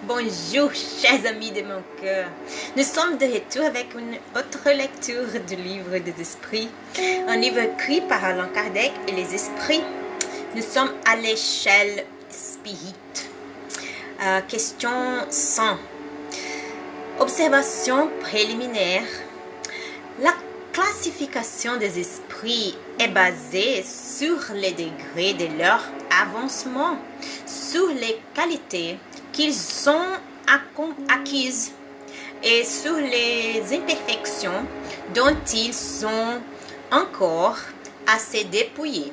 Bonjour, chers amis de mon cœur. Nous sommes de retour avec une autre lecture du livre des esprits, un livre écrit par Allan Kardec et les esprits. Nous sommes à l'échelle spirit. Question 100. Observation préliminaire. La classification des esprits est basée sur les degrés de leur avancement, sur les qualités qu'ils ont acquises et sur les imperfections dont ils sont encore à se dépouiller.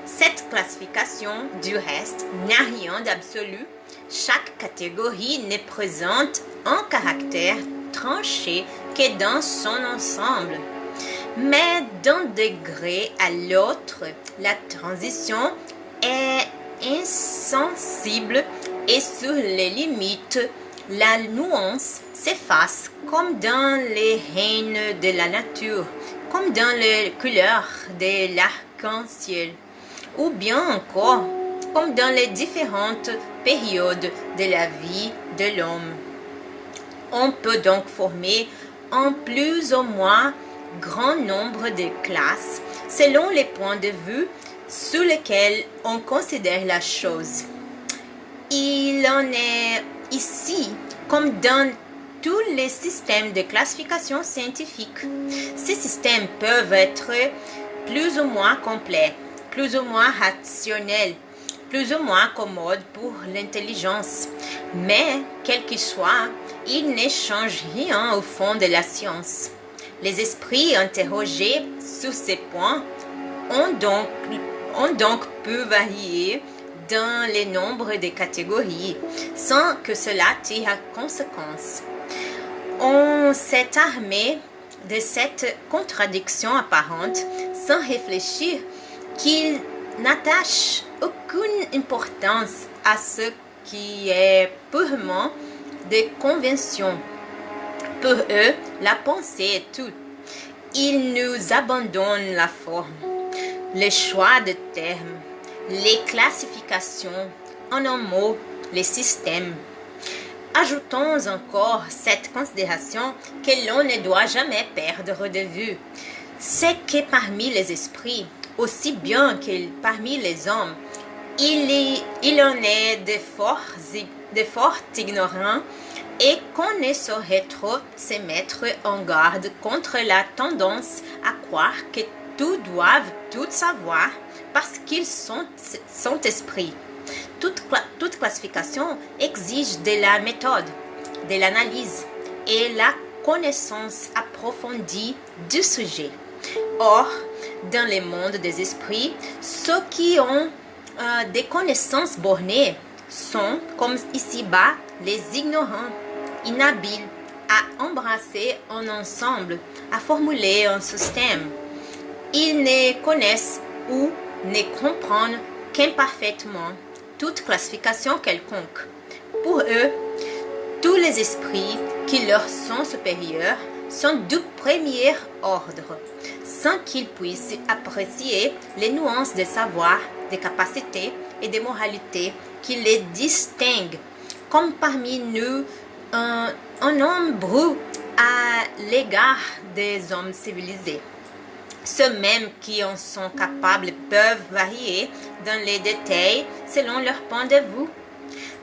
Cette classification, du reste, n'a rien d'absolu. Chaque catégorie ne présente un caractère tranché que dans son ensemble. Mais d'un degré à l'autre, la transition est insensible et sur les limites, la nuance s'efface comme dans les règnes de la nature, comme dans les couleurs de l'arc-en-ciel, ou bien encore comme dans les différentes périodes de la vie de l'homme. On peut donc former un plus ou moins grand nombre de classes selon les points de vue sous lesquels on considère la chose. Il en est ici comme dans tous les systèmes de classification scientifique. Ces systèmes peuvent être plus ou moins complets, plus ou moins rationnels, plus ou moins commodes pour l'intelligence. Mais, quel qu'il soit, ils ne changent rien au fond de la science. Les esprits interrogés sur ces points ont donc pu varier dans les nombres de catégories, sans que cela tire à conséquence. On s'est armé de cette contradiction apparente sans réfléchir qu'ils n'attachent aucune importance à ce qui est purement des conventions. Pour eux, la pensée est tout. Ils nous abandonnent la forme, les choix de termes, les classifications, en un mot, les systèmes. Ajoutons encore cette considération que l'on ne doit jamais perdre de vue. C'est que parmi les esprits, aussi bien que parmi les hommes, il en est de forts ignorants et qu'on ne saurait trop se mettre en garde contre la tendance à croire que tous doivent tout savoir parce qu'ils sont esprits. Toute classification exige de la méthode, de l'analyse et la connaissance approfondie du sujet. Or, dans le monde des esprits, ceux qui ont des connaissances bornées sont, comme ici-bas, les ignorants, inhabiles à embrasser un ensemble, à formuler un système. Ils ne connaissent ou ne comprennent qu'imparfaitement toute classification quelconque. Pour eux, tous les esprits qui leur sont supérieurs sont du premier ordre, sans qu'ils puissent apprécier les nuances de savoir, des capacités et des moralités qui les distinguent, comme parmi nous un homme brut à l'égard des hommes civilisés. Ceux-mêmes qui en sont capables peuvent varier dans les détails selon leur point de vue,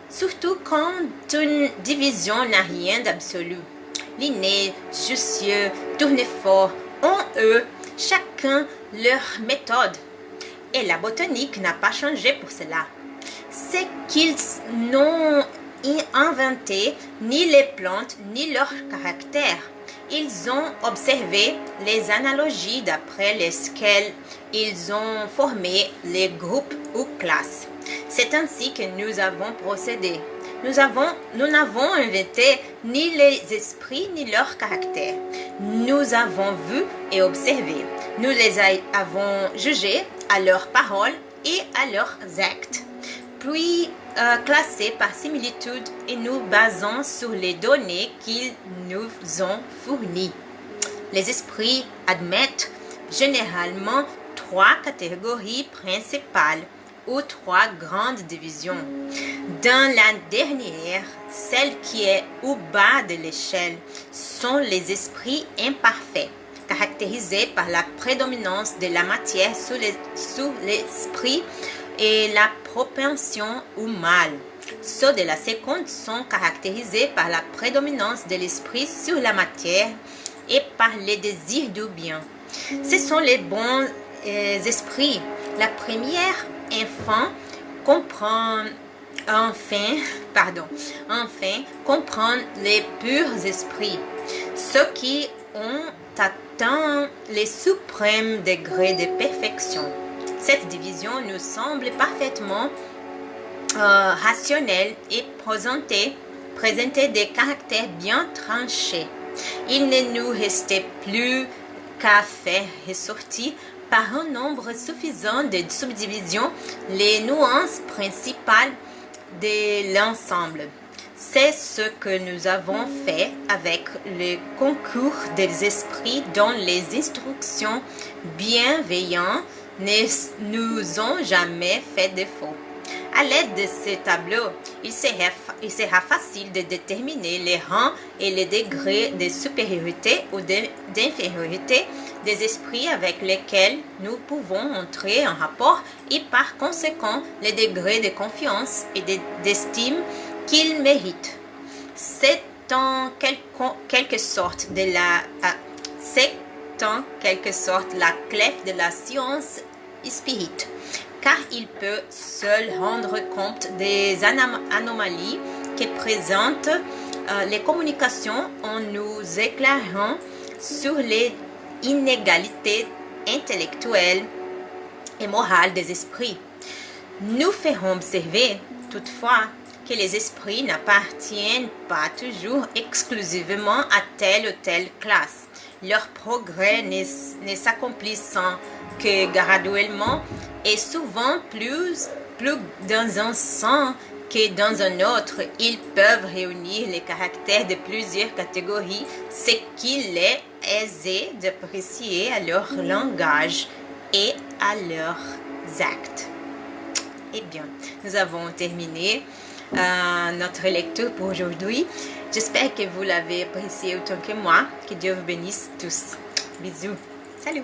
surtout quand une division n'a rien d'absolu. Linné, Jussieu, Tournefort ont, eux, chacun leur méthode. Et la botanique n'a pas changé pour cela. C'est qu'ils n'ont inventé ni les plantes ni leur caractère. Ils ont observé les analogies d'après lesquelles ils ont formé les groupes ou classes. C'est ainsi que nous avons procédé. Nous n'avons inventé ni les esprits ni leur caractère. Nous avons vu et observé. Nous les avons jugés à leurs paroles et à leurs actes, puis classés par similitude et nous basons sur les données qu'ils nous ont fournies. Les esprits admettent généralement 3 catégories principales ou 3 grandes divisions. Dans la dernière, celle qui est au bas de l'échelle sont les esprits imparfaits, caractérisés par la prédominance de la matière sous l'esprit et la propension au mal. Ceux de la seconde sont caractérisés par la prédominance de l'esprit sur la matière et par les désirs du bien. Ce sont les bons esprits. La première comprend les purs esprits, ceux qui ont atteint les suprêmes degrés de perfection. Cette division nous semble parfaitement rationnelle et présentait des caractères bien tranchés. Il ne nous restait plus qu'à faire ressortir par un nombre suffisant de subdivisions les nuances principales de l'ensemble. C'est ce que nous avons fait avec le concours des esprits dont les instructions bienveillantes ne nous ont jamais fait défaut. À l'aide de ce tableau, il sera facile de déterminer les rangs et les degrés de supériorité ou d'infériorité des esprits avec lesquels nous pouvons entrer en rapport et par conséquent les degrés de confiance et d'estime qu'ils méritent. C'est en quelque sorte la clé de la science spirite, car il peut seul rendre compte des anomalies que présentent les communications en nous éclairant sur les inégalités intellectuelles et morales des esprits. Nous ferons observer, toutefois, que les esprits n'appartiennent pas toujours exclusivement à telle ou telle classe. Leur progrès ne s'accomplissant que graduellement et souvent plus dans un sens que dans un autre, ils peuvent réunir les caractères de plusieurs catégories, ce qu'il est aisé d'apprécier à leur langage et à leurs actes. Eh bien, nous avons terminé notre lecture pour aujourd'hui. J'espère que vous l'avez apprécié autant que moi. Que Dieu vous bénisse tous. Bisous. Salut.